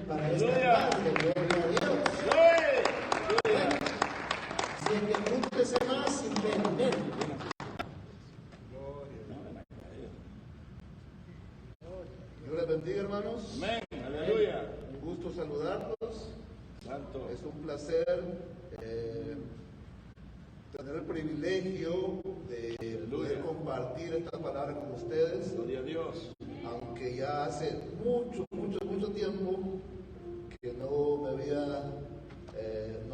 para esta tarde. Gloria a Dios. Así es que júntese más y ven. Dios les bendiga, hermanos. Amén. Aleluya. Un gusto saludarlos. Santo. Es un placer tener el privilegio de poder compartir esta palabra con ustedes. Gloria a Dios. Aunque ya hace mucho tiempo que no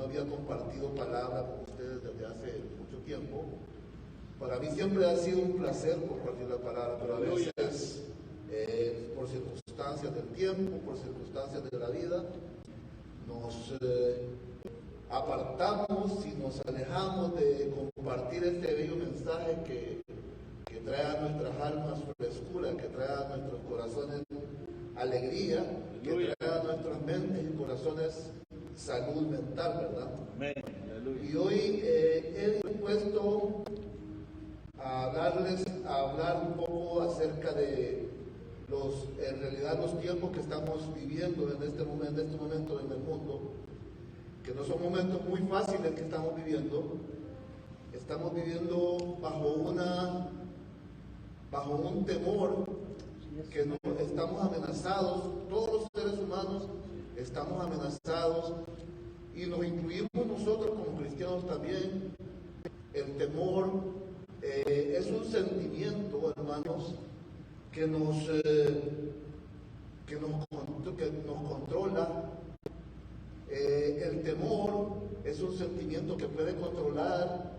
había compartido palabra con ustedes desde hace mucho tiempo. Para mí siempre ha sido un placer compartir la palabra, pero a veces por circunstancias del tiempo, por circunstancias de la vida, nos apartamos y nos alejamos de compartir este bello mensaje que trae a nuestras almas frescura, que trae a nuestros corazones alegría, que trae a nuestras mentes y corazones salud mental, ¿verdad? Amén. Aleluya. Y hoy he dispuesto a hablar un poco acerca de en realidad los tiempos que estamos viviendo en este momento en el mundo, que no son momentos muy fáciles que estamos viviendo. Estamos viviendo bajo un temor que estamos amenazados, todos los seres humanos estamos amenazados y nos incluimos nosotros como cristianos también. El temor es un sentimiento, hermanos, que nos controla. El temor es un sentimiento que puede controlar,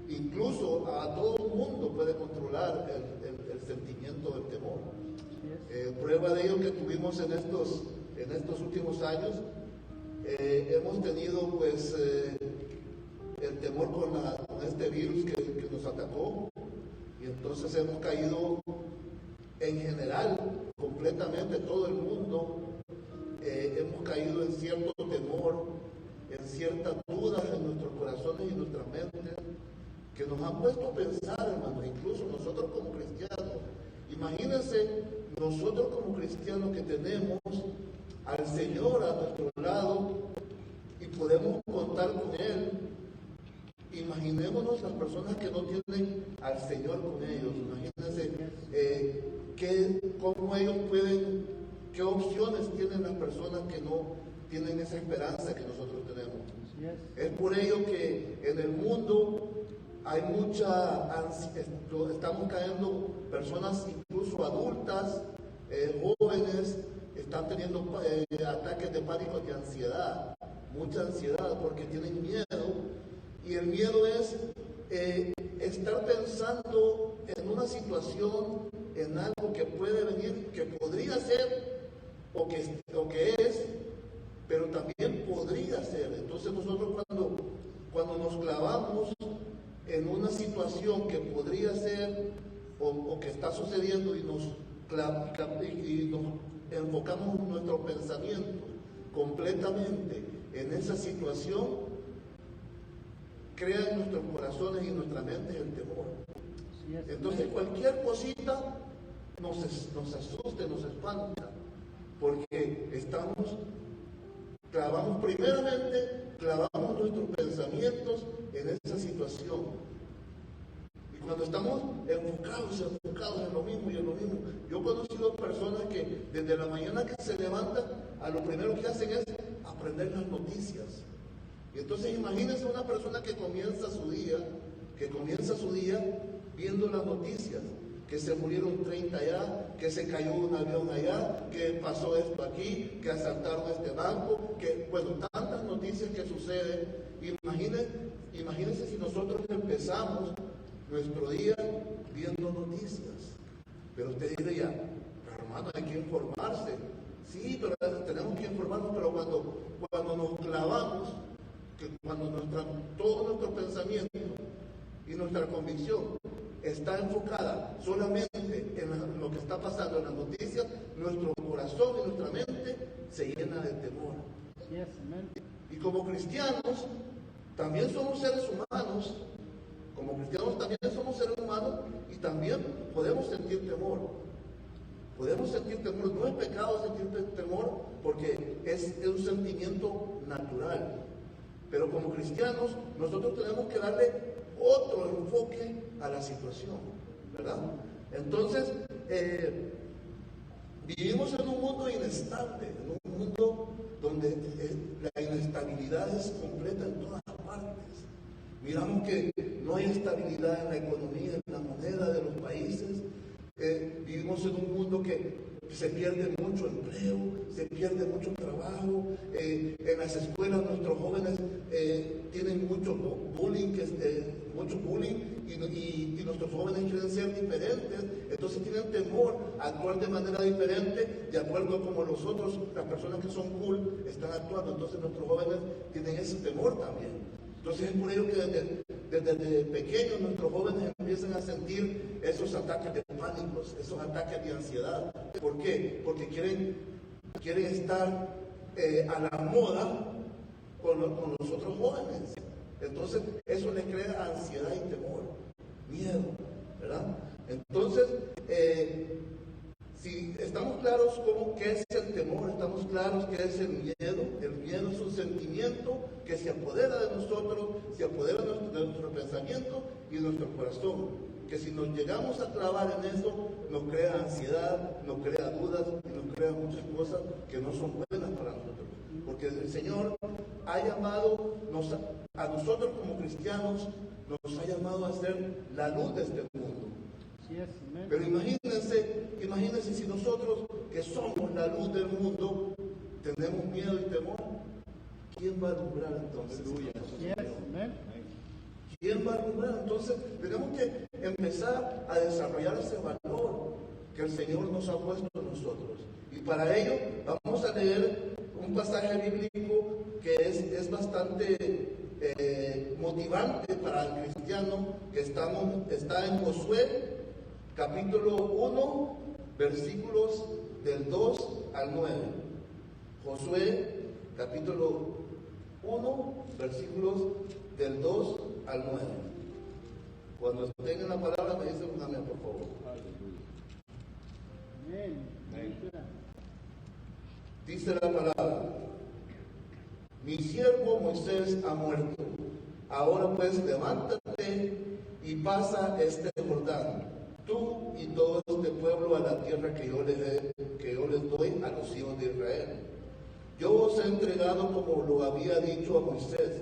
incluso a todo el mundo puede controlar el sentimiento del temor. Prueba de ello que tuvimos en estos últimos años, hemos tenido pues el temor con este virus que nos atacó, y entonces hemos caído en general, completamente todo el mundo, hemos caído en cierto temor, en ciertas dudas en nuestros corazones y en nuestras mentes, que nos han puesto a pensar, hermanos, incluso nosotros como cristianos. Imagínense nosotros como cristianos que tenemos al Señor a nuestro lado y podemos contar con Él. Imaginémonos las personas que no tienen al Señor con ellos. Imagínense cómo ellos pueden, qué opciones tienen las personas que no tienen esa esperanza que nosotros tenemos. Es por ello que en el mundo hay mucha ansiedad, estamos cayendo, personas incluso adultas, jóvenes, están teniendo ataques de pánico, de ansiedad, mucha ansiedad porque tienen miedo. Y el miedo es estar pensando en una situación, en algo que puede venir, que podría ser o que es, pero también podría ser. Entonces nosotros cuando nos clavamos en una situación que podría ser o que está sucediendo y nos enfocamos nuestro pensamiento completamente en esa situación, crea en nuestros corazones y en nuestra mente el temor. Entonces cualquier cosita nos asusta, nos espanta, porque clavamos nuestros pensamientos en esa situación. Y cuando estamos enfocados en lo mismo y en lo mismo, yo he conocido personas que desde la mañana que se levantan, a lo primero que hacen es aprender las noticias. Y entonces imagínense una persona que comienza su día viendo las noticias, que se murieron 30 allá, que se cayó un avión allá, que pasó esto aquí, que asaltaron este banco, que, bueno, tantas noticias que suceden. Imagínense si nosotros empezamos nuestro día viendo noticias. Pero usted diría, pero hermano, hay que informarse. Sí, pero tenemos que informarnos, pero cuando nos clavamos, que cuando todo nuestro pensamiento y nuestra convicción está enfocada solamente en lo que está pasando en las noticias, nuestro corazón y nuestra mente se llena de temor. Y como cristianos también somos seres humanos, y también podemos sentir temor. No es pecado sentir temor, porque porque es un sentimiento natural. Pero como cristianos, nosotros tenemos que darle otro enfoque a la situación, ¿verdad? Entonces, vivimos en un mundo inestable, en un mundo donde la inestabilidad es completa en todas partes. Miramos que no hay estabilidad en la economía, en la moneda de los países. Vivimos en un mundo que se pierde mucho empleo, se pierde mucho trabajo. En las escuelas nuestros jóvenes tienen mucho bullying, y nuestros jóvenes quieren ser diferentes, entonces tienen temor a actuar de manera diferente de acuerdo a como las personas que son cool, están actuando. Entonces nuestros jóvenes tienen ese temor también. Entonces es por ello que desde pequeños nuestros jóvenes empiezan a sentir esos ataques de pánico, esos ataques de ansiedad. ¿Por qué? Porque quieren estar a la moda con los otros jóvenes. Entonces eso les crea ansiedad y temor, miedo, ¿verdad? Entonces, si estamos claros qué es el temor, estamos claros qué es el miedo. El miedo es un sentimiento que se apodera de nosotros, se apodera de nuestro pensamiento y de nuestro corazón. Que si nos llegamos a clavar en eso, nos crea ansiedad, nos crea dudas y nos crea muchas cosas que no son buenas para nosotros. Porque el Señor ha llamado a nosotros como cristianos, nos ha llamado a ser la luz de este mundo. Pero imagínense si nosotros, que somos la luz del mundo, tenemos miedo y temor, ¿quién va a alumbrar entonces? ¿Quién va a alumbrar? Entonces tenemos que empezar a desarrollar ese valor que el Señor nos ha puesto en nosotros. Y para ello vamos a leer un pasaje bíblico que es bastante motivante para el cristiano, que está en Josué capítulo 1, versículos del 2 al 9. Josué, capítulo 1, versículos del 2 al 9. Cuando tengan la palabra, me dicen un amén, por favor. Amén. Dice la palabra: mi siervo Moisés ha muerto. Ahora pues levántate y pasa este Jordán, tú y todo este pueblo, a la tierra que yo les doy a los hijos de Israel. Yo os he entregado, como lo había dicho a Moisés,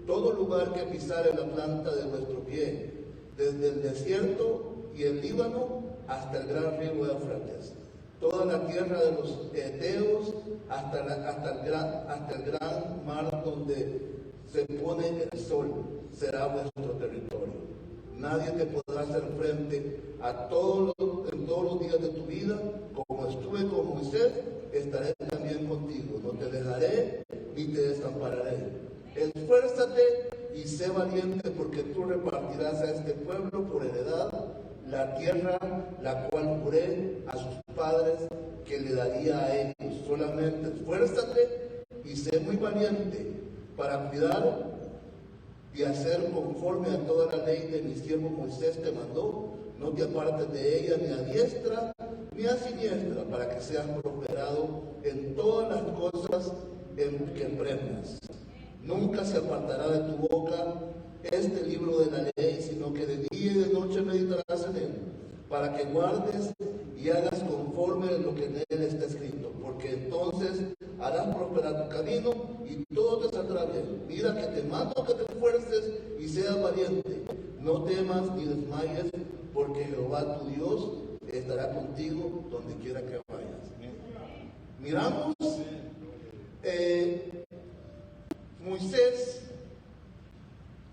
todo lugar que pisare la planta de vuestro pie, desde el desierto y el Líbano hasta el gran río Éufrates, toda la tierra de los Eteos hasta el gran mar donde se pone el sol, será vuestro territorio. Nadie te podrá hacer frente en todos los días de tu vida. Como estuve con Moisés, estaré también contigo. No te dejaré ni te desampararé. Esfuérzate y sé valiente, porque tú repartirás a este pueblo por heredad la tierra la cual juré a sus padres que le daría a ellos. Solamente esfuérzate y sé muy valiente para cuidar y hacer conforme a toda la ley de mi siervo Moisés te mandó. No te apartes de ella ni a diestra ni a siniestra, para que seas prosperado en todas las cosas en que emprendas. Nunca se apartará de tu boca este libro de la ley, sino que de día y de noche meditarás en él, para que guardes y hagas conforme a lo que en él está escrito, porque entonces harás prosperar tu camino y todo te saldrá bien. Mira que te mando que te esfuerces y seas valiente. No temas ni desmayes, porque Jehová tu Dios estará contigo donde quiera que vayas. Miramos, Moisés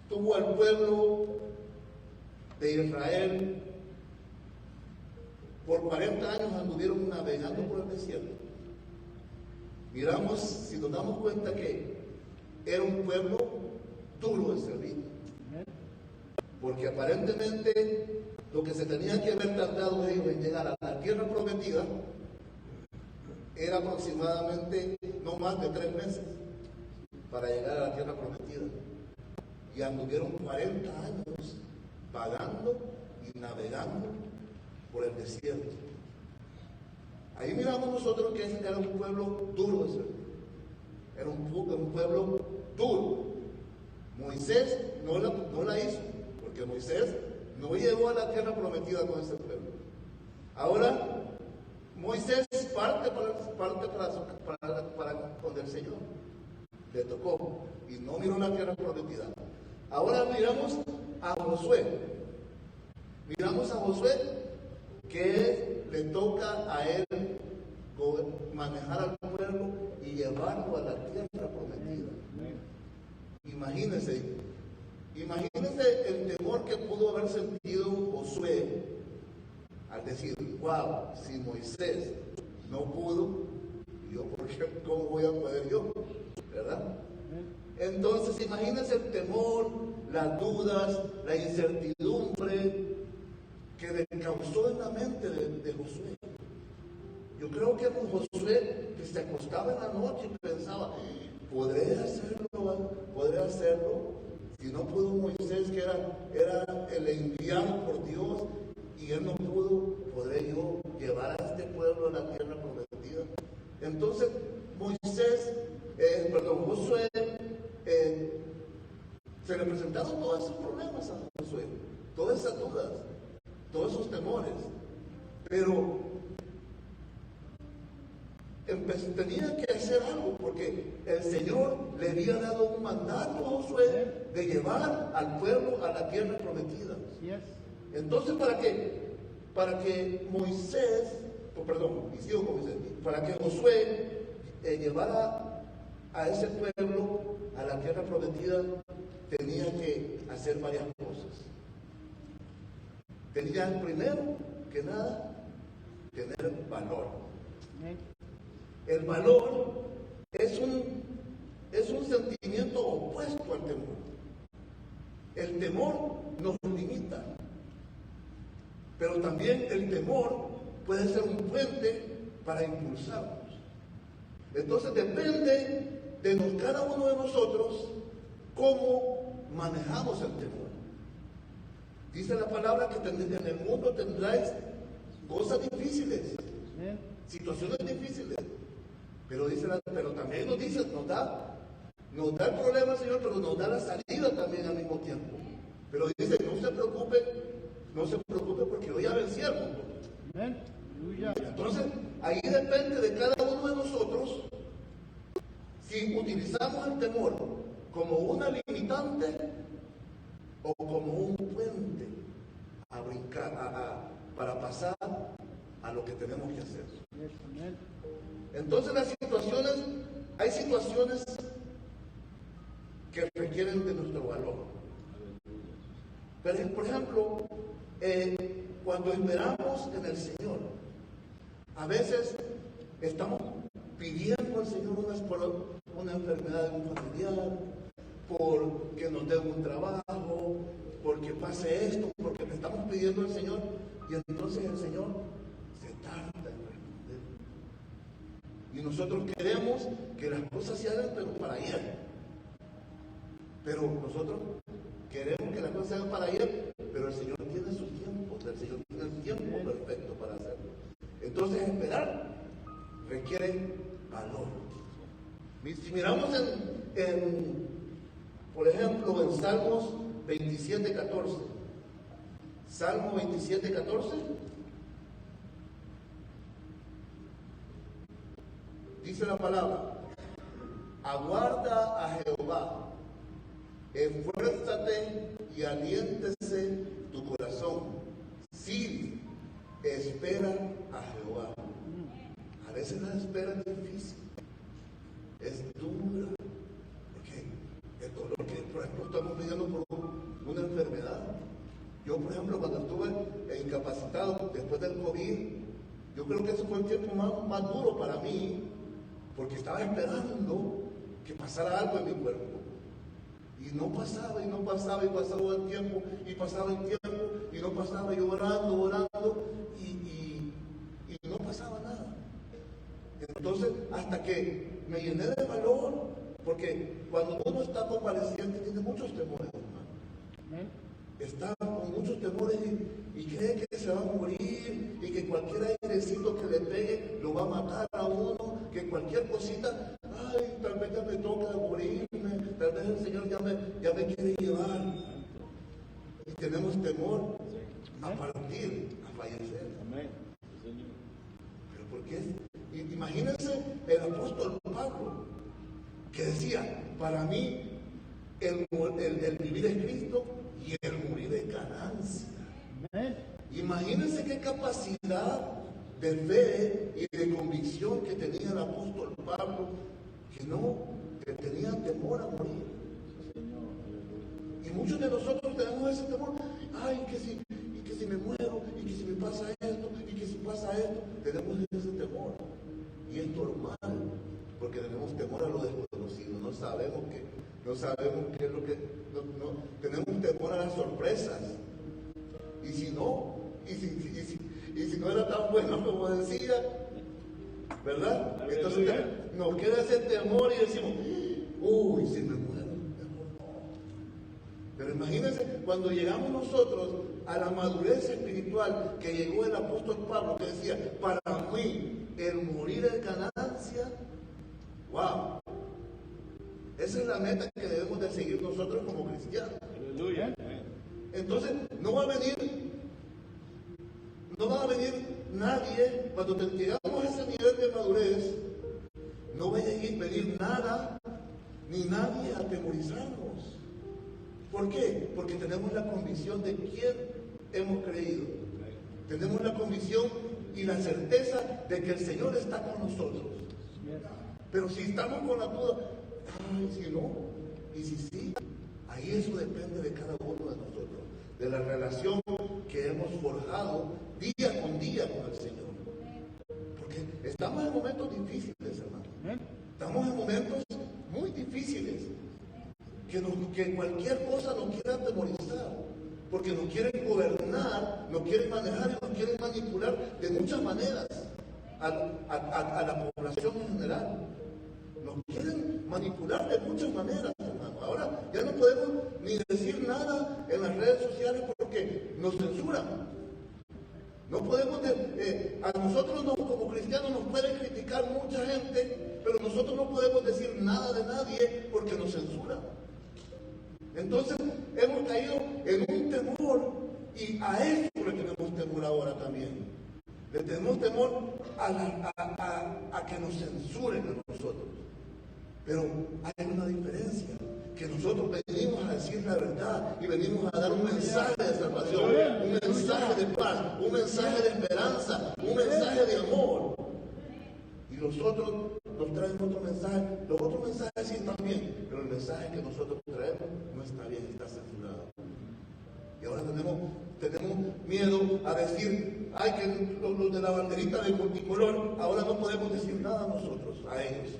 tuvo al pueblo de Israel por 40 años, anduvieron navegando por el desierto. Miramos, si nos damos cuenta, que era un pueblo duro de servir, porque aparentemente lo que se tenía que haber tardado ellos en llegar a la tierra prometida era aproximadamente no más de 3 meses para llegar a la tierra prometida, y anduvieron 40 años vagando y navegando por el desierto. Ahí miramos nosotros que era un pueblo duro de servir. Era un pueblo duro. Moisés no la hizo, porque Moisés no llegó a la tierra prometida con ese pueblo. Ahora, Moisés parte para con el Señor. Le tocó y no miró la tierra prometida. Ahora miramos a Josué. Miramos a Josué que le toca a él manejar al pueblo y llevarlo a la tierra prometida. Imagínense el temor que pudo haber sentido Josué al decir, wow, si Moisés no pudo, ¿cómo voy a poder yo? ¿Verdad? Entonces imagínense el temor, las dudas, la incertidumbre que le causó en la mente de Josué. Yo creo que Josué que se acostaba en la noche y pensaba, ¿podré hacerlo? Si no pudo Moisés, que era el enviado por Dios, y él no pudo, ¿podré yo llevar a este pueblo a la tierra prometida? Entonces, Josué, se le presentaron todos esos problemas a Josué, todas esas dudas, todos esos temores, pero tenía que hacer algo, porque el Señor le había dado un mandato a Josué de llevar al pueblo a la tierra prometida. Entonces, para que Josué llevara a ese pueblo a la tierra prometida, tenía que hacer varias cosas. Tenía, primero que nada, tener valor. El valor es un sentimiento opuesto al temor. El temor nos limita, pero también el temor puede ser un puente para impulsarnos. Entonces depende de cada uno de nosotros cómo manejamos el temor. Dice la palabra que en el mundo tendráis cosas difíciles, situaciones difíciles. Pero también nos da el problema, Señor, pero nos da la salida también al mismo tiempo. Pero dice, no se preocupe porque yo ya vencí al mundo. Entonces, ahí depende de cada uno de nosotros si utilizamos el temor como una limitante o como un puente a brincar, para pasar a lo que tenemos que hacer. Entonces hay situaciones que requieren de nuestro valor. Pero, por ejemplo, cuando esperamos en el Señor, a veces estamos pidiendo al Señor una enfermedad de un familiar, porque nos dé un trabajo, porque pase esto, porque le estamos pidiendo al Señor, y entonces el Señor se tarda en responder. Y nosotros queremos que las cosas se hagan, pero para ayer. Pero nosotros queremos que las cosas se hagan para ayer, pero el Señor tiene su tiempo, el Señor tiene el tiempo perfecto para hacerlo. Entonces esperar requiere valor. Si miramos por ejemplo, en Salmos 27:14. Salmo 27:14. Dice la palabra: aguarda a Jehová, esfuérzate y aliéntese tu corazón. Sí, espera a Jehová. A veces la espera es difícil, es dura, porque el dolor que, por ejemplo, estamos viviendo por una enfermedad. Yo, por ejemplo, cuando estuve incapacitado después del COVID, yo creo que ese fue el tiempo más duro para mí, porque estaba esperando que pasara algo en mi cuerpo. Y no pasaba, y pasaba el tiempo, y no pasaba, yo orando, y no pasaba nada. Entonces, hasta que me llené de valor, porque cuando uno está convaleciente tiene muchos temores, hermano. Está con muchos temores y cree que se va a morir, y que cualquier airecito que le pegue lo va a matar a uno, que cualquier cosita, ay, tal vez ya me toca morirme, tal vez el Señor ya me quiere llevar. Y tenemos temor a partir, a fallecer. Amén. Señor. ¿Pero por qué? Imagínense el apóstol Pablo, que decía, para mí el vivir es Cristo y el morir es ganancia. Imagínense qué capacidad de fe y de convicción que tenía el apóstol Pablo, que tenía temor a morir. Y muchos de nosotros tenemos ese temor. Ay, que si me muero, y que si me pasa esto, y que si pasa esto. Tenemos ese temor. Y es normal, porque tenemos temor a lo desconocido. No sabemos qué es lo que... tenemos temor a las sorpresas. Y si no era tan bueno como decía, ¿verdad? Entonces nos queda ese temor y decimos, uy, si me muero, mejor no. Pero imagínense cuando llegamos nosotros a la madurez espiritual que llegó el apóstol Pablo, que decía, para mí el morir es ganancia. ¡Wow! Esa es la meta que debemos de seguir nosotros como cristianos. Aleluya. Entonces no va a venir nadie, cuando llegamos a ese nivel de madurez, no va a venir nada ni nadie a atemorizarnos. ¿Por qué? Porque tenemos la convicción de quién hemos creído. Tenemos la convicción y la certeza de que el Señor está con nosotros. Pero si estamos con la duda, ay, si no, y si sí, ahí eso depende de cada uno de nosotros, de la relación que hemos forjado día con el Señor. Porque estamos en momentos difíciles, hermano. Estamos en momentos muy difíciles, que cualquier cosa nos quiere atemorizar, porque nos quieren gobernar, nos quieren manejar y nos quieren manipular de muchas maneras a la población en general. Nos quieren manipular de muchas maneras, hermano. Ahora ya no podemos ni decir nada en las redes sociales porque nos censuran. No podemos, a nosotros como cristianos nos pueden criticar mucha gente, pero nosotros no podemos decir nada de nadie porque nos censuran. Entonces hemos caído en un temor, y a eso le tenemos temor ahora también. Le tenemos temor a que nos censuren a nosotros. Pero hay una diferencia, que nosotros venimos a decir la verdad y venimos a dar un mensaje de salvación, un mensaje de paz, un mensaje de esperanza, un mensaje de amor. Y los otros nos traen otro mensaje. Los otros mensajes sí están bien, pero el mensaje que nosotros traemos no está bien, está censurado. Y ahora tenemos miedo a decir, ay, que los de la banderita de multicolor, ahora no podemos decir nada nosotros, a ellos.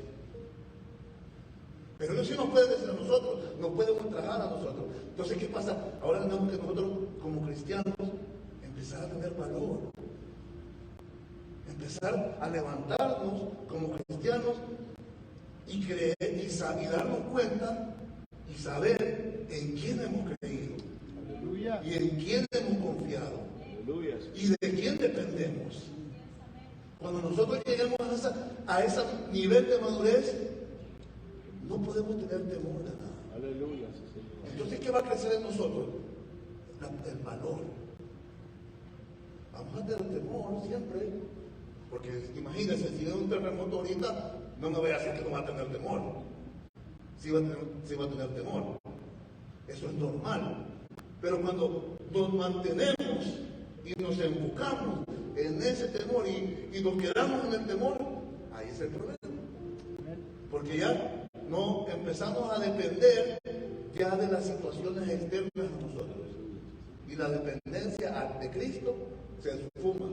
Pero ellos sí nos pueden decir a nosotros, nos pueden ultrajar a nosotros. Entonces, ¿qué pasa? Ahora tenemos que nosotros, como cristianos, empezar a tener valor. Empezar a levantarnos como cristianos y creer y darnos cuenta y saber en quién hemos creído. Aleluya. Y en quién hemos confiado. Aleluya. Y de quién dependemos. Cuando nosotros lleguemos a ese nivel de madurez, no podemos tener temor de nada. Aleluya. Entonces, ¿qué va a crecer en nosotros? El valor. Vamos a tener temor siempre. Porque imagínense, si hay un terremoto ahorita, no me voy a decir que no va a tener temor. Sí va a tener temor. Eso es normal. Pero cuando nos mantenemos y nos enfocamos en ese temor y nos quedamos en el temor, ahí es el problema. Porque ya no empezamos a depender ya de las situaciones externas a nosotros. Y la dependencia de Cristo se esfuma.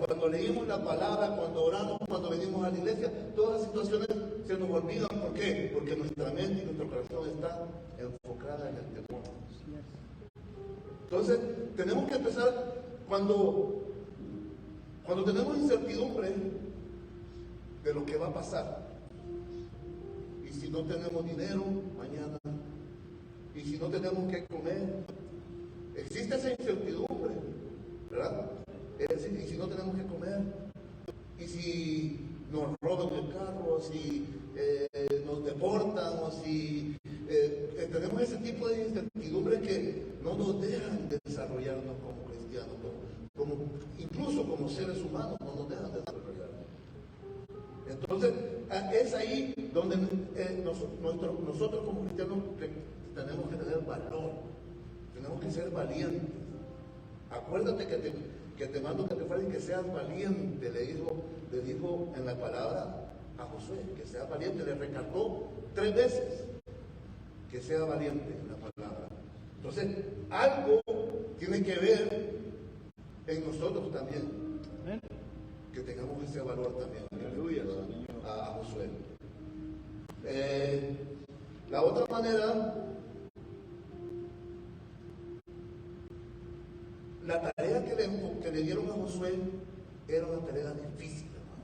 Cuando leímos la palabra, cuando oramos, cuando venimos a la iglesia, todas las situaciones se nos olvidan. ¿Por qué? Porque nuestra mente y nuestro corazón está enfocada en el temor. Entonces, tenemos que empezar cuando tenemos incertidumbre de lo que va a pasar. Y si no tenemos dinero mañana, y si no tenemos que comer, existe esa incertidumbre, ¿verdad? Y si no no tenemos que comer, y si nos roban el carro, si nos deportan, o si tenemos ese tipo de incertidumbres que no nos dejan desarrollarnos como cristianos, incluso como seres humanos, no nos dejan desarrollarnos. Entonces, es ahí donde nosotros como cristianos tenemos que tener valor, tenemos que ser valientes. Acuérdate que te mando que te fueras y que seas valiente, le dijo en la palabra a Josué, que sea valiente, le recalcó 3 veces que sea valiente en la palabra. Entonces, algo tiene que ver en nosotros también, que tengamos ese valor también. Aleluya, a Josué. La otra manera, la tarea que le dieron a Josué era una tarea difícil, hermano.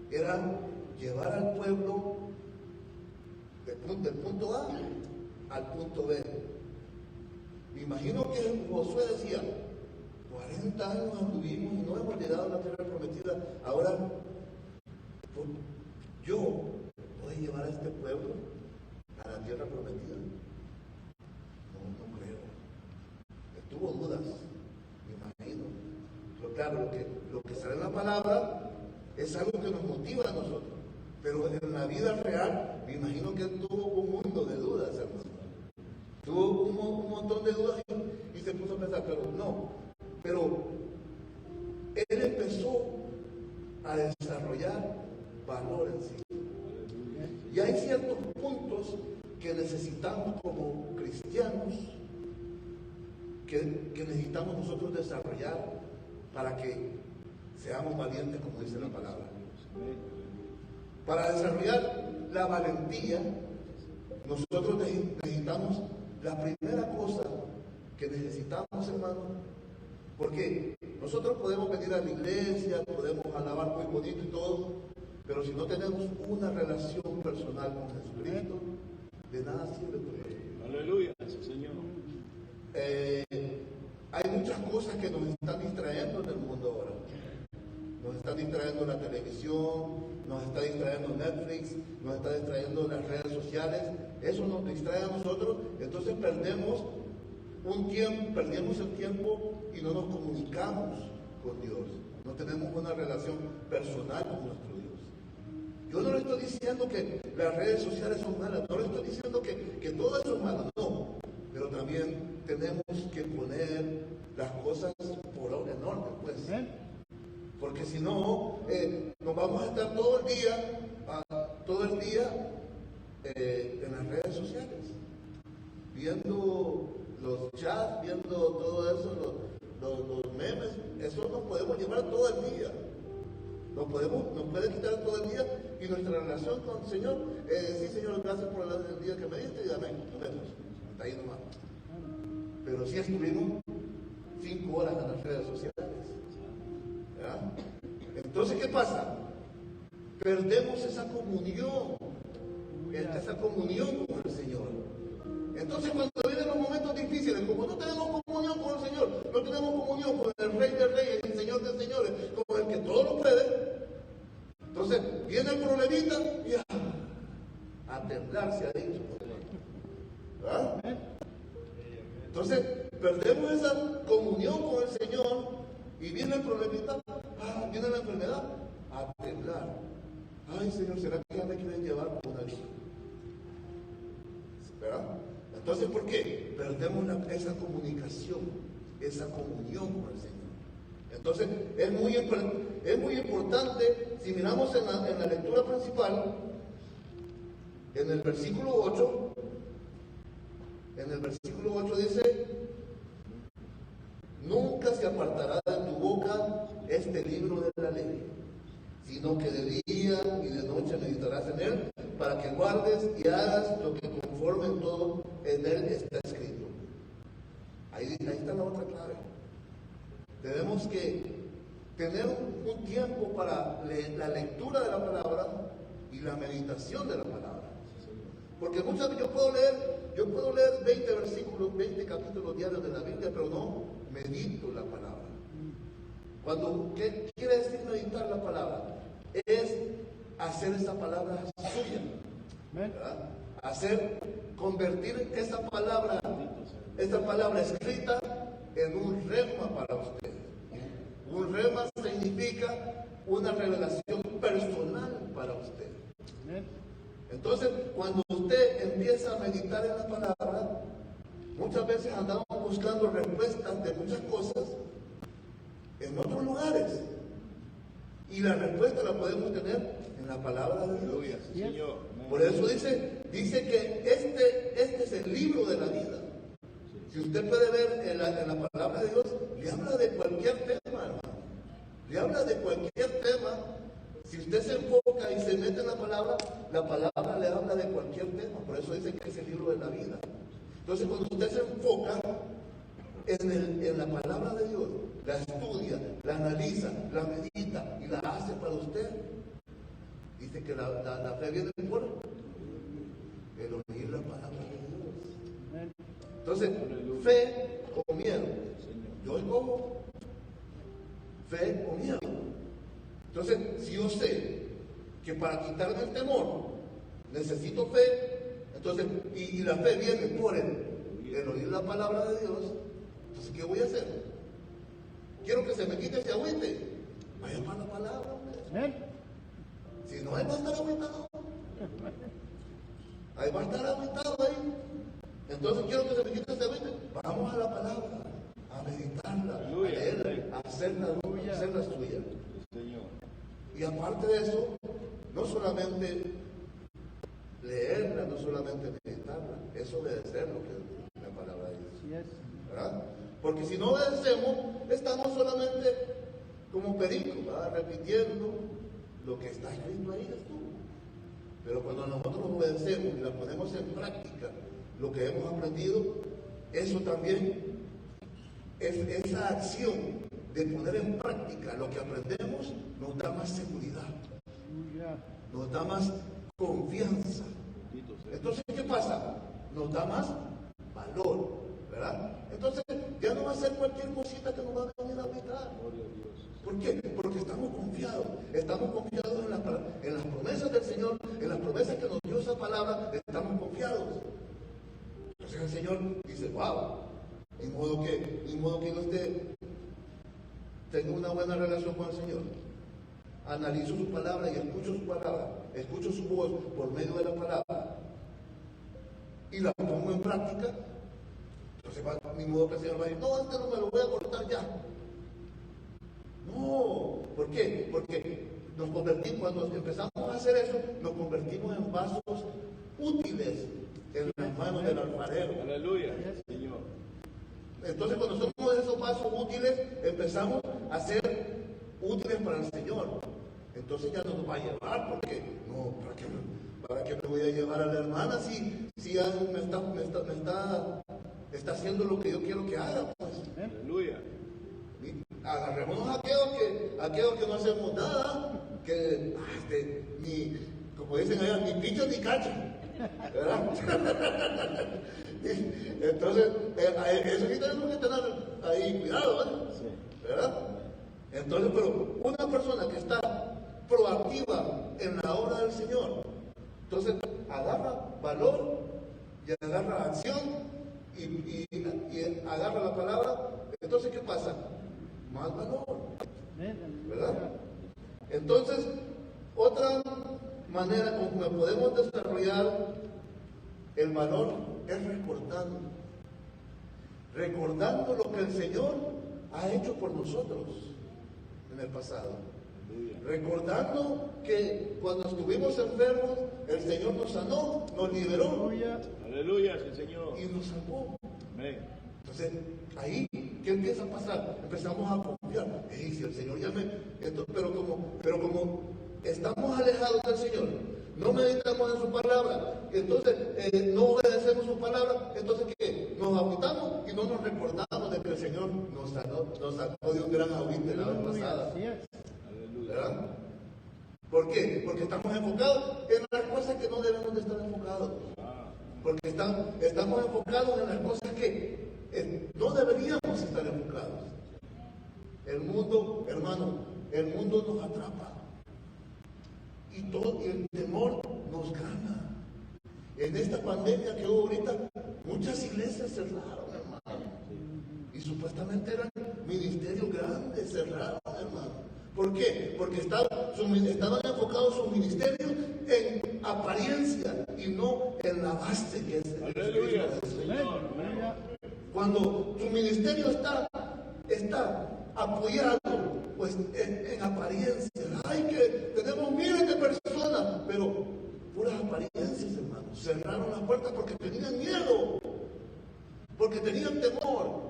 Era llevar al pueblo del punto A al punto B. Me imagino que Josué decía, 40 años anduvimos y no hemos llegado a la tierra prometida. Ahora, yo voy a llevar a este pueblo a la tierra prometida. No creo. Tuvo dudas, me imagino. Pero claro, lo que sale en la palabra es algo que nos motiva a nosotros. Pero en la vida real, me imagino que él tuvo un mundo de dudas, hermano. Tuvo un montón de dudas y se puso a pensar, pero no. Pero él empezó a desarrollar valor en sí. Y hay ciertos puntos que necesitamos como cristianos, que necesitamos nosotros desarrollar para que seamos valientes, como dice la palabra. Para desarrollar la valentía, nosotros necesitamos la primera cosa que necesitamos, hermano, porque nosotros podemos venir a la iglesia, podemos alabar muy bonito y todo, pero si no tenemos una relación personal con Jesucristo, de nada sirve todo esto. Aleluya, Señor. Hay muchas cosas que nos están distrayendo en el mundo ahora. Nos está distrayendo la televisión, nos está distrayendo Netflix, nos está distrayendo las redes sociales. Eso nos distrae a nosotros, entonces perdemos el tiempo y no nos comunicamos con Dios. No tenemos una relación personal con nuestro Dios. Yo no le estoy diciendo que las redes sociales son malas, no le estoy diciendo que todo eso es malo, no. Pero también tenemos que poner las cosas por orden orden, pues. Porque si no, nos vamos a estar todo el día en las redes sociales, viendo los chats, viendo todo eso, los memes. Eso nos podemos llevar todo el día. Nos puede quitar todo el día y nuestra relación con el Señor. Sí, Señor, gracias por el día que me diste y amén. Nos vemos. Hasta ahí nomás. Pero sí estuvimos 5 horas en las redes sociales. ¿Verdad? Entonces, ¿qué pasa? Perdemos esa comunión con el Señor. Entonces, cuando vienen los momentos difíciles, como no tenemos comunión con el Señor, no tenemos comunión con el Rey de Reyes y el Señor de Señores, con el que todo lo puede, entonces viene el problemita y a temblar se ha dicho. ¿Verdad? Entonces, perdemos esa comunión con el Señor y viene el problemita, viene la enfermedad, a temblar. Ay, Señor, ¿será que ya me quieren llevar por una lista? ¿Verdad? Entonces, ¿por qué? Perdemos esa comunicación, esa comunión con el Señor. Entonces, es muy importante, si miramos en la lectura principal, en el versículo 8, dice, nunca se apartará de tu boca este libro de la ley, sino que de día y de noche meditarás en él, para que guardes y hagas lo que conforme en todo en él está escrito. Ahí está la otra clave. Tenemos que tener un tiempo para la lectura de la palabra y la meditación de la palabra. Porque muchas veces yo puedo leer 20 versículos, 20 capítulos diarios de la Biblia, pero no medito la palabra. ¿Qué quiere decir meditar la palabra? Es hacer esa palabra suya, ¿verdad? Convertir esa palabra escrita en un rema para usted. Un rema significa una revelación personal para usted. Entonces, cuando usted empieza a meditar en la palabra, muchas veces andamos buscando respuestas de muchas cosas en otros lugares. Y la respuesta la podemos tener en la palabra de Dios. Por eso dice que este es el libro de la vida. Si usted puede ver en la palabra de Dios, le habla de cualquier tema, hermano. Le habla de cualquier tema. Si usted se enfoca y se mete en la palabra le habla de cualquier tema. Por eso dice que es el libro de la vida. Entonces, cuando usted se enfoca en la palabra de Dios, la estudia, la analiza, la medita y la hace para usted, dice que la fe viene por el oír la palabra de Dios. Entonces, fe o miedo. Yo escojo fe o miedo. Entonces, si yo sé que para quitarme el temor necesito fe, entonces, y la fe viene por el oír la palabra de Dios, entonces, ¿qué voy a hacer? Quiero que se me quite ese agüite. Vaya para la palabra. Si no, ahí va a estar agüitado. Ahí va a estar agüitado ahí. Entonces, quiero que se me quite ese agüite. Vamos a la palabra, a meditarla, a leerla, a hacerla suya. Y aparte de eso, no solamente leerla, no solamente meditarla, es obedecer lo que la palabra dice. ¿Verdad? Porque si no obedecemos, estamos solamente como pericos, repitiendo lo que está escrito ahí. Pero cuando nosotros obedecemos y la ponemos en práctica, lo que hemos aprendido, eso también es esa acción de poner en práctica lo que aprendemos, nos da más seguridad, nos da más confianza. Entonces, ¿qué pasa? Nos da más valor, ¿verdad? Entonces, ya no va a ser cualquier cosita que nos va a venir a habitar. ¿Por qué? Porque estamos confiados en las promesas del Señor, en las promesas que nos dio esa palabra, estamos confiados. Entonces el Señor dice, wow, ni modo que no tenga una buena relación con el Señor. Analizo su palabra y escucho su palabra, escucho su voz por medio de la palabra y la pongo en práctica. Entonces, ni modo que el Señor va a decir, no, no me lo voy a cortar ya. No, ¿por qué? Porque nos convertimos, cuando empezamos a hacer eso, nos convertimos en vasos útiles en las manos del alfarero. Aleluya, Señor. Entonces, cuando somos esos vasos útiles, empezamos a ser útiles para el Señor. Entonces ya no nos va a llevar, porque no, ¿para qué me voy a llevar a la hermana si ya me está haciendo lo que yo quiero que haga? Pues. Aleluya. Agarrémonos a aquellos que no hacemos nada, que como dicen allá, ni picho ni cacho, ¿verdad? Entonces, eso sí tenemos que tener ahí cuidado, ¿verdad? Entonces, pero una persona que está proactiva en la obra del Señor, entonces agarra valor y agarra acción y agarra la palabra. Entonces, ¿qué pasa? Más valor, ¿verdad? Entonces, otra manera como podemos desarrollar el valor es recordando lo que el Señor ha hecho por nosotros en el pasado. Recordando que cuando estuvimos enfermos, el Señor nos sanó, nos liberó. Aleluya, Señor. Y nos salvó. Amén. Entonces, ahí, ¿qué empieza a pasar? Empezamos a confiar. Si el Señor ya me... Pero como estamos alejados del Señor, no meditamos en su palabra, entonces no obedecemos su palabra, entonces ¿qué? Nos agüitamos y no nos recordamos de que el Señor nos sacó de un gran agüite la vez pasada. ¿Verdad? ¿Por qué? Porque estamos enfocados en las cosas que no debemos de estar enfocados. Porque estamos enfocados en las cosas que no deberíamos estar enfocados. El mundo, hermano, el mundo nos atrapa. Y el temor nos gana. En esta pandemia que hubo ahorita, muchas iglesias cerraron, hermano. Y supuestamente eran ministerios grandes, cerraron, hermano. ¿Por qué? Porque estaban enfocados sus ministerios en apariencia y no en la base que es el Aleluya. Señor. Cuando su ministerio está apoyado pues en apariencia. Ay, que tenemos miles de personas, pero puras apariencias, hermanos. Cerraron las puertas porque tenían miedo, porque tenían temor,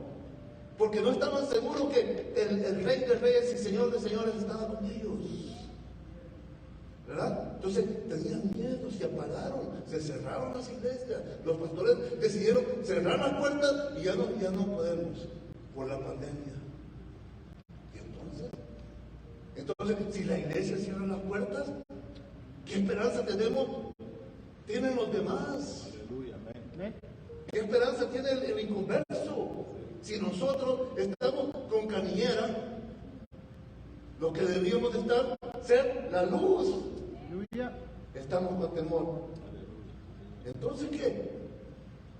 porque no estaban seguros que el Rey de Reyes y Señor de Señores estaba con ellos. ¿Verdad? Entonces tenían miedo, se apagaron, se cerraron las iglesias. Los pastores decidieron cerrar las puertas y ya no podemos por la pandemia. Y entonces, si la iglesia cierra las puertas, ¿qué esperanza tienen los demás? Aleluya, amén. ¿Qué esperanza tiene el inconverso? Si nosotros estamos con canillera, lo que deberíamos estar, ser la luz. Estamos con temor. Entonces, ¿qué?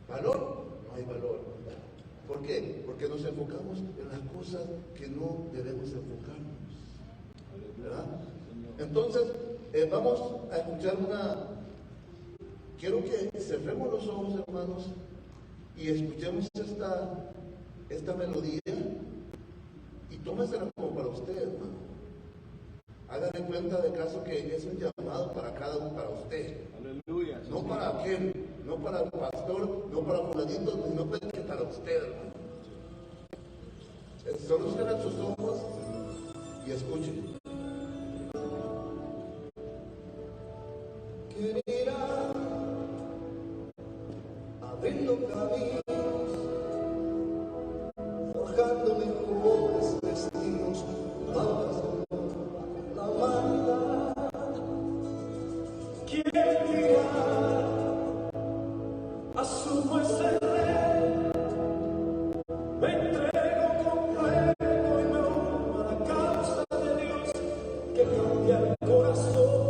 ¿Valor? No hay valor. ¿Por qué? Porque nos enfocamos en las cosas que no debemos enfocarnos. ¿Verdad? Entonces, vamos a escuchar quiero que cerremos los ojos, hermanos, y escuchemos esta melodía y tómesela como para usted, hermano. Hágale cuenta de caso que es un llamado para cada uno, para usted. Aleluya. No para aquel, no para el pastor, no para fulanito, sino para usted, hermano. Solo cierren sus ojos y escuchen. ¿Quién irá abriendo caminos, forjando mejores destinos, mapas de la maldad? ¿Quién irá a su fuerza? Me entrego completo y me uno a la causa de Dios que cambia el corazón.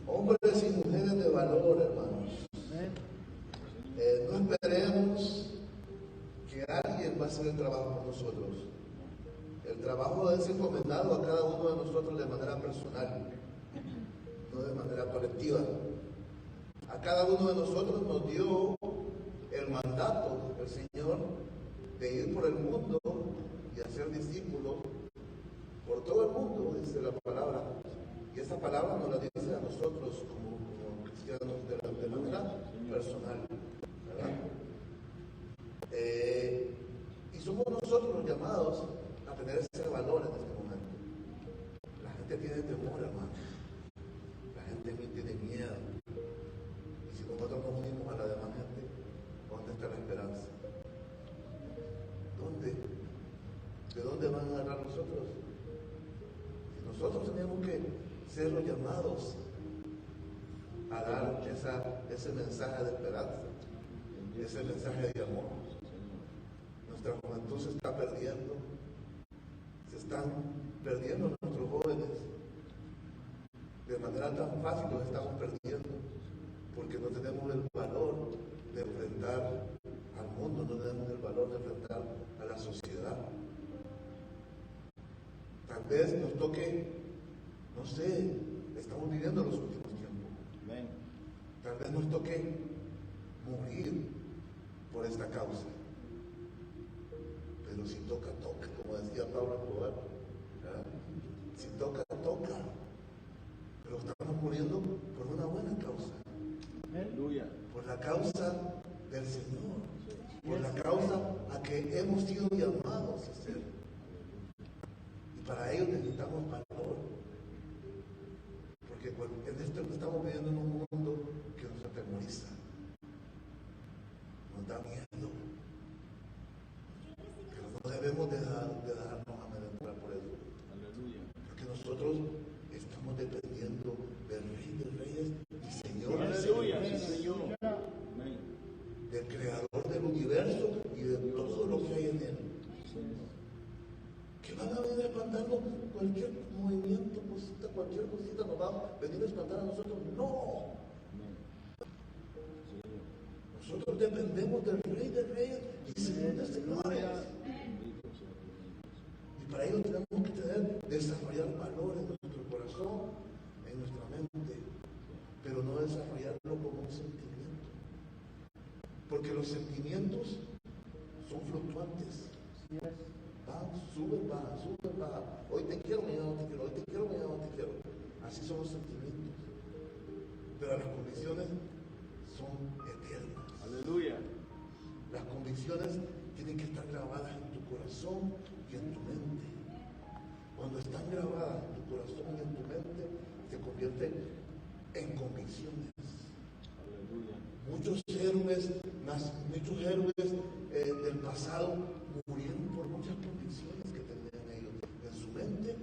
Hombres y mujeres de valor, hermanos. No esperemos que alguien va a hacer el trabajo por nosotros. El trabajo es encomendado a cada uno de nosotros de manera personal, no de manera colectiva. A cada uno de nosotros nos dio el mandato, el Señor, de ir por el mundo y hacer discípulos por todo el mundo, dice la palabra. Y esa palabra nos la dice a nosotros como cristianos de manera personal, ¿verdad? Y somos nosotros los llamados a tener ese valor en este momento. La gente tiene temor, hermano. La gente tiene miedo. Y si nosotros nos unimos a la demás gente, ¿dónde está la esperanza? ¿Dónde? ¿De dónde van a agarrar nosotros? Si nosotros tenemos que ser los llamados a dar ese mensaje de esperanza, ese mensaje de amor. Nuestra juventud se está perdiendo, se están perdiendo nuestros jóvenes. De manera tan fácil los estamos perdiendo, porque no tenemos el valor de enfrentar al mundo, no tenemos el valor de enfrentar a la sociedad. Tal vez nos toque, no sé, estamos viviendo los últimos tiempos. Tal vez nos toque morir por esta causa. Pero si toca, toca, como decía Pablo Escobar. Si toca, toca. Pero estamos muriendo por una buena causa. Aleluya. Por la causa del Señor. Por la causa a que hemos sido llamados a ser. Y para ello necesitamos valor. Porque en esto estamos viviendo en un mundo que nos atemoriza. Nos da miedo. Pero no debemos dejarnos amedrentar por eso. Aleluya. Porque nosotros estamos dependiendo del Rey de Reyes y Señor de Aleluya. Señores, Señor. del Creador del universo y de todo lo que hay en él. Que van a venir espantando cualquier movimiento, cualquier cosita nos va a venir a espantar a nosotros. No. Nosotros dependemos del Rey de Reyes y Señor de Señores. Y para ello tenemos que desarrollar valor en nuestro corazón, en nuestra mente, pero no desarrollarlo como un sentimiento. Porque los sentimientos son fluctuantes. Van, suben, bajan, suben, bajan. Hoy te quiero, mañana no te quiero, hoy te quiero, mañana no te quiero. Así son los sentimientos. Pero las convicciones son eternas. Aleluya. Las convicciones tienen que estar grabadas en tu corazón y en tu mente. Cuando están grabadas en tu corazón y en tu mente, se convierten en convicciones. Aleluya. Muchos héroes del pasado murieron por muchas convicciones que tenían ellos en su mente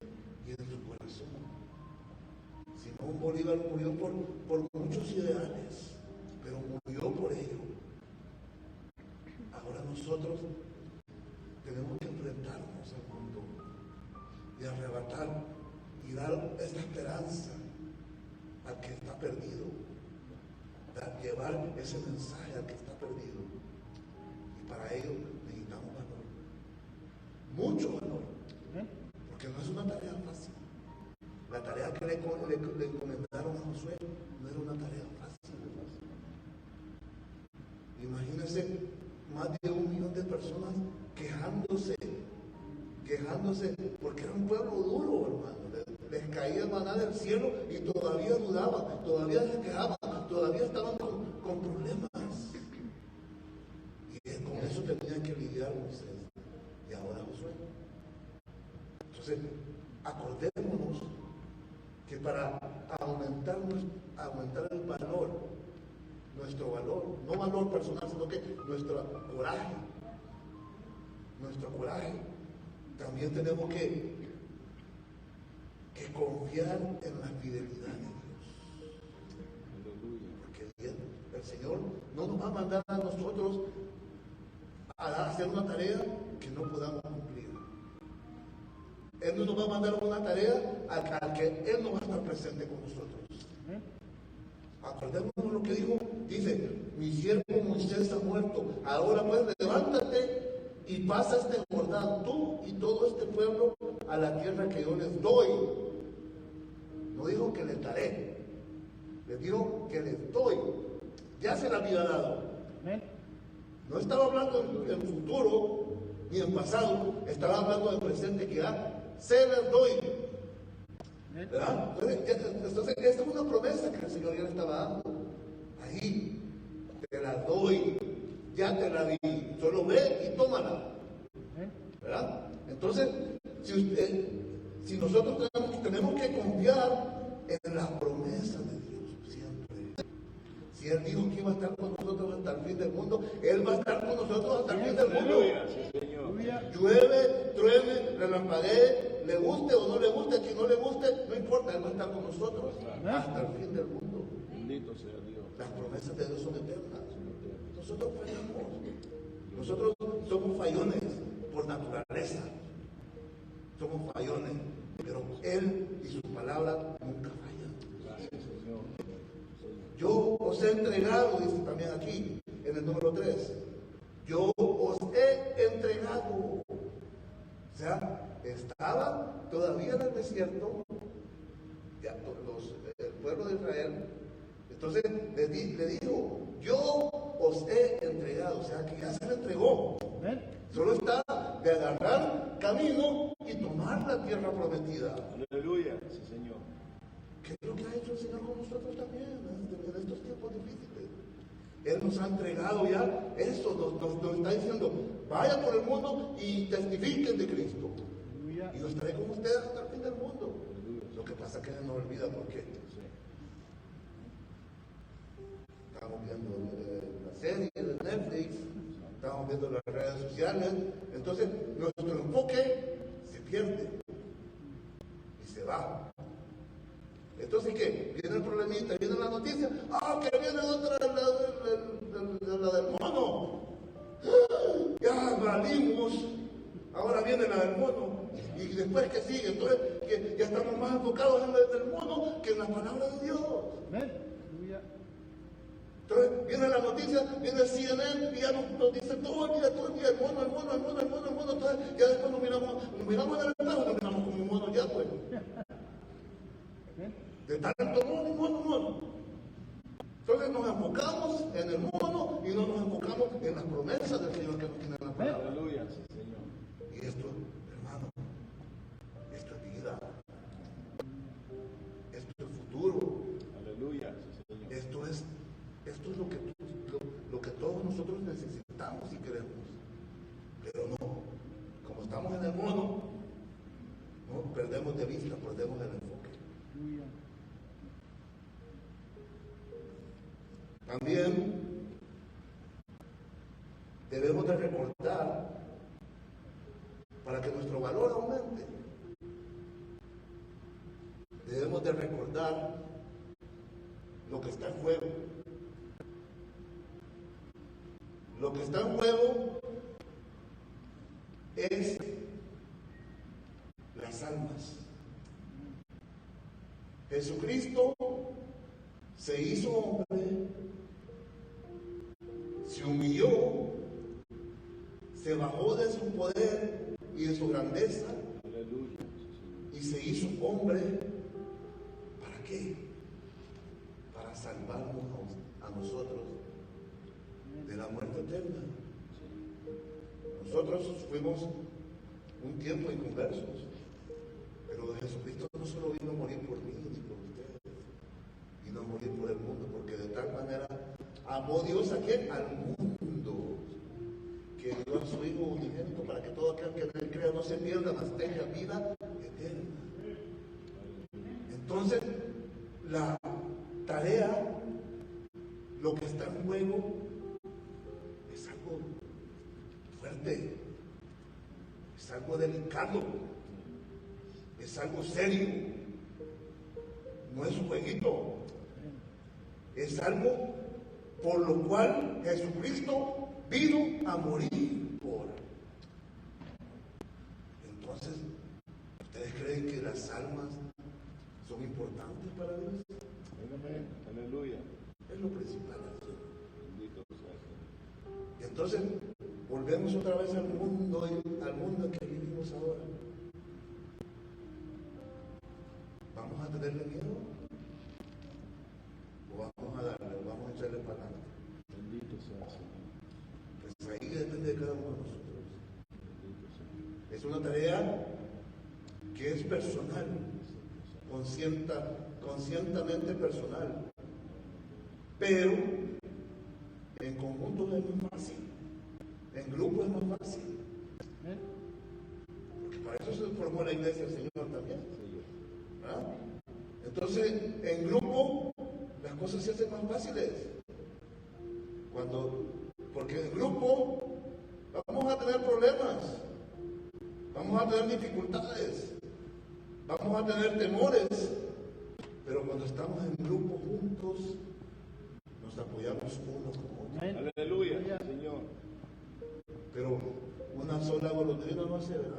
y en su corazón. Simón Bolívar murió por muchos ideales, pero murió por ello. Ahora nosotros tenemos que enfrentarnos al mundo y arrebatar y dar esa esperanza al que está perdido, llevar ese mensaje al que está perdido. Y para ello necesitamos valor, mucho valor, porque no es una tarea fácil. La tarea que le encomendaron a Josué no era una tarea fácil. Imagínense más de 1 millón de personas quejándose, porque era un pueblo duro, hermano. Les caía el maná del cielo y todavía dudaban, todavía se quejaban, todavía estaban con problemas. Y con eso tenían que lidiar Moisés y ahora Josué. Entonces, acordémonos que para aumentar el valor nuestro valor, no valor personal, sino que nuestro coraje. Nuestro coraje. También tenemos que confiar en la fidelidad de Dios. Porque el Señor no nos va a mandar a nosotros a hacer una tarea que no podamos cumplir. Él no nos va a mandar una tarea al que Él no va a estar presente con nosotros. Acordémonos lo que dijo, dice, mi siervo Moisés ha muerto, ahora pues levántate y pasa este Jordán, tú y todo este pueblo, a la tierra que yo les doy. No dijo que les daré, les dijo que les doy. Ya se la había dado. No estaba hablando en futuro ni en pasado, estaba hablando en presente, que ya se les doy. ¿Verdad? Entonces, esta es una promesa que el Señor ya le estaba dando. Ahí, te la doy, ya te la di, solo ve y tómala. ¿Verdad? Entonces, si nosotros tenemos que confiar en las promesas de Dios siempre. Si Él dijo que iba a estar con nosotros hasta el fin del mundo, Él va a estar con nosotros hasta el fin del mundo. Llueve, truene, relampaguee, le guste o no le guste, a quien no le guste, no importa, Él va a estar con nosotros hasta el fin del mundo. Bendito sea Dios. Las promesas de Dios son eternas. Nosotros fallamos. Nosotros somos fallones por naturaleza. Somos fallones, pero Él y su palabra nunca fallan. Gracias, Señor. Yo os he entregado, dice también aquí, en el número 3. Yo os he entregado. O sea, estaban todavía en el desierto, ya, el pueblo de Israel. Entonces le dijo, yo os he entregado. O sea, que ya se le entregó. Solo está de agarrar camino y tomar la tierra prometida. Aleluya, sí, Señor. ¿Qué es lo que ha hecho el Señor con nosotros también en estos tiempos difíciles? Él nos ha entregado ya eso, nos está diciendo, vayan por el mundo y testifiquen de Cristo. Y los trae con ustedes hasta el fin del mundo. Lo que pasa es que se nos olvida por qué. Estamos viendo la serie de Netflix, estamos viendo las redes sociales, entonces nuestro enfoque se pierde y se va. Entonces, ¿qué? Viene el problemita, viene la noticia, que viene otra, la del mono. Ya valimos, ahora viene la del mono. Y después, ¿qué sigue? Entonces, que ya estamos más enfocados en la del mono que en la palabra de Dios. Entonces, viene la noticia, viene el CNN y ya nos dice todo el día, el mono. Entonces, ya después nos miramos en el espejo y nos miramos como un mono ya, pues. De tanto mono. Entonces nos enfocamos en el mono y no nos enfocamos en las promesas del Señor que nos tiene en la palabra. Aleluya, sí, Señor. Y esto, hermano, esto es vida. Esto es futuro. Aleluya, sí, Señor. Esto es lo que todos nosotros necesitamos y queremos. Pero no, como estamos en el mono, no perdemos de vista, perdemos el enfoque. También debemos de recordar, para que nuestro valor aumente, debemos de recordar lo que está en juego. Lo que está en juego es las almas. Jesucristo se hizo hombre, se humilló, se bajó de su poder y de su grandeza. Aleluya. Y se hizo hombre. ¿Para qué? Para salvarnos a nosotros de la muerte eterna. Nosotros fuimos un tiempo inconversos, pero Jesucristo no solo vino a morir por mí ni por ustedes, vino a morir por el mundo, porque de tal manera amó Dios a quién? Al mundo, que dio a su Hijo unigénito para que todo aquel que en él crea no se pierda, mas tenga vida eterna. Entonces, la tarea, lo que está en juego es algo fuerte, es algo delicado, es algo serio, no es un jueguito, es algo por lo cual Jesucristo vino a morir por. Entonces, ¿ustedes creen que las almas son importantes para Dios? Amén. Aleluya. Es lo principal. Bendito sea el Señor. Y entonces, volvemos otra vez al mundo en que vivimos ahora. ¿Vamos a tenerle miedo? ¿O vamos a darle? ¿O vamos a echarle para adelante? Bendito sea el Señor. Pues ahí depende de cada uno de nosotros. Bendito sea. Es una tarea que es personal, conscientemente personal, pero en conjunto es más fácil, en grupo es más fácil, porque para eso se formó la iglesia del Señor también, ¿verdad? Entonces, en grupo las cosas se hacen más fáciles, porque en grupo vamos a tener problemas, vamos a tener dificultades, vamos a tener temores, pero cuando estamos en grupo juntos, nos apoyamos uno con otro. Aleluya, Señor. Pero una sola golondrina no hace verano.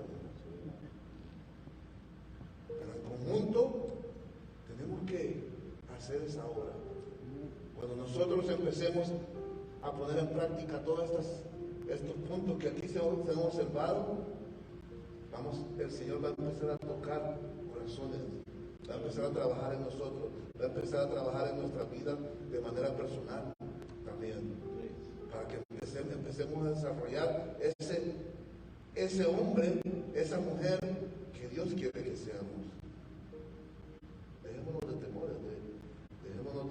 Pero en conjunto tenemos que hacer esa obra. Cuando nosotros empecemos a poner en práctica todos estos puntos que aquí se han observado, el Señor va a empezar a tocar corazones, va a empezar a trabajar en nosotros, va a empezar a trabajar en nuestra vida de manera personal también, para que empecemos a desarrollar ese hombre, esa mujer que Dios quiere que seamos. Dejémonos de temores, dejémonos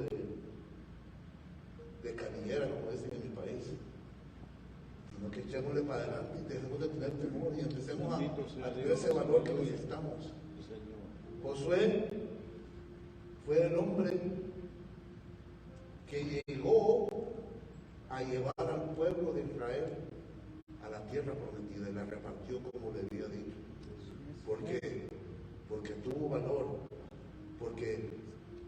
de canillera, como dicen en mi país, sino que echémosle para adelante y dejemos de tener temor y empecemos a tener ese valor que necesitamos. Josué fue el hombre que llegó a llevar al pueblo de Israel a la tierra prometida y la repartió como le había dicho. Porque tuvo valor, porque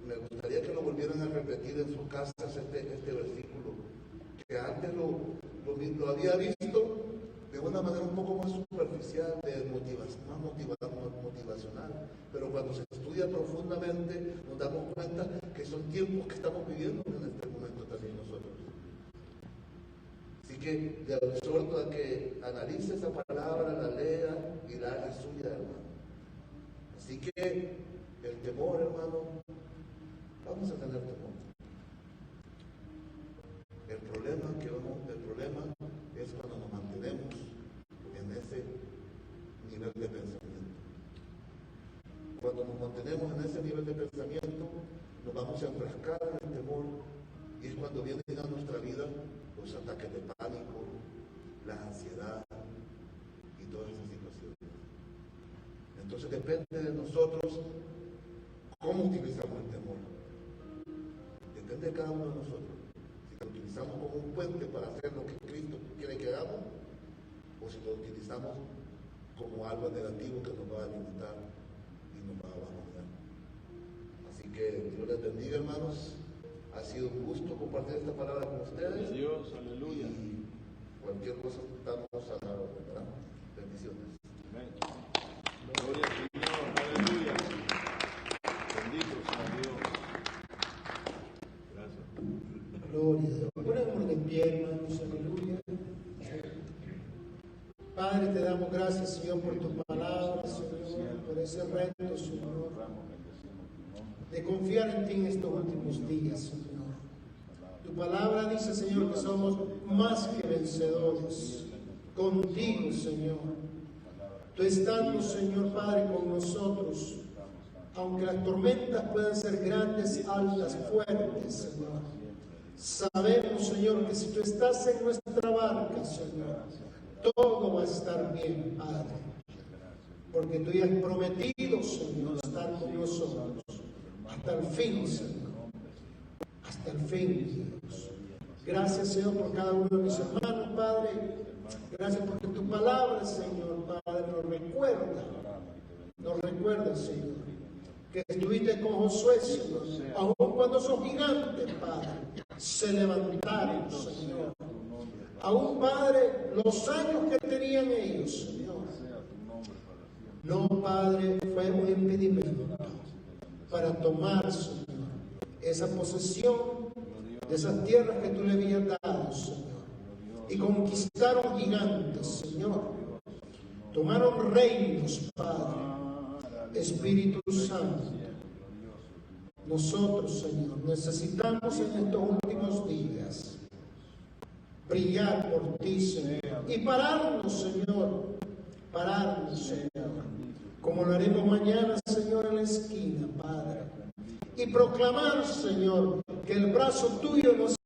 me gustaría que lo volvieran a repetir en sus casas este versículo, que antes lo había visto de una manera un poco más superficial, más motivacional, pero cuando se estudia profundamente nos damos cuenta que son tiempos que estamos viviendo en este momento también nosotros. Así que le exhorto a que analice esa palabra, la lea y la haga suya, hermano. Así que el temor, hermano, vamos a tener temor. El problema es cuando nos mantenemos en ese nivel de pensamiento. Cuando nos mantenemos en ese nivel de pensamiento, nos vamos a enfrascar en el temor, y es cuando vienen a nuestra vida los ataques de pánico, la ansiedad y todas esas situaciones. Entonces depende de nosotros cómo utilizamos el temor. Depende de cada uno de nosotros. Si lo utilizamos como un puente para hacer lo que Cristo quiere que hagamos, o si lo utilizamos como algo negativo que nos va a limitar y nos va a bajonear. Así que Dios les bendiga, hermanos. Ha sido un gusto compartir esta palabra con ustedes. Dios, aleluya. Y cualquier cosa estamos a la orden, ¿verdad? Bendiciones. Amén. Gloria al Señor, aleluya. Bendito sea Dios. Gracias. Gloria a Dios. Ponémonos de pie, hermanos, aleluya. Padre, te damos gracias, Señor, por tu palabra, Señor, por ese reto, Señor, de confiar en ti en estos últimos días, Señor. Tu palabra dice, Señor, que somos más que vencedores contigo, Señor. Tú estando, Señor Padre, con nosotros, aunque las tormentas puedan ser grandes, altas, fuertes, Señor. Sabemos, Señor, que si tú estás en nuestra barca, Señor, todo va a estar bien, Padre. Porque tú ya has prometido, Señor, estar con nosotros hasta el fin, Señor. Hasta el fin, Dios. Gracias, Señor, por cada uno de mis hermanos, Padre. Gracias porque tu palabra, Señor, Padre, nos recuerda, Señor, que estuviste con Josué, Señor, aun cuando esos gigantes, Padre, se levantaron, Señor. Aún, Padre, los años que tenían ellos, Señor, no, Padre, fue un impedimento para tomar, Señor, esa posesión de esas tierras que tú le habías dado, Señor. Y conquistaron gigantes, Señor. Tomaron reinos, Padre. Espíritu Santo. Nosotros, Señor, necesitamos en estos últimos días brillar por ti, Señor. Y pararnos, Señor. Pararnos, Señor. Como lo haremos mañana, Señor, en la esquina, Padre. Y proclamar, Señor, que el brazo tuyo nos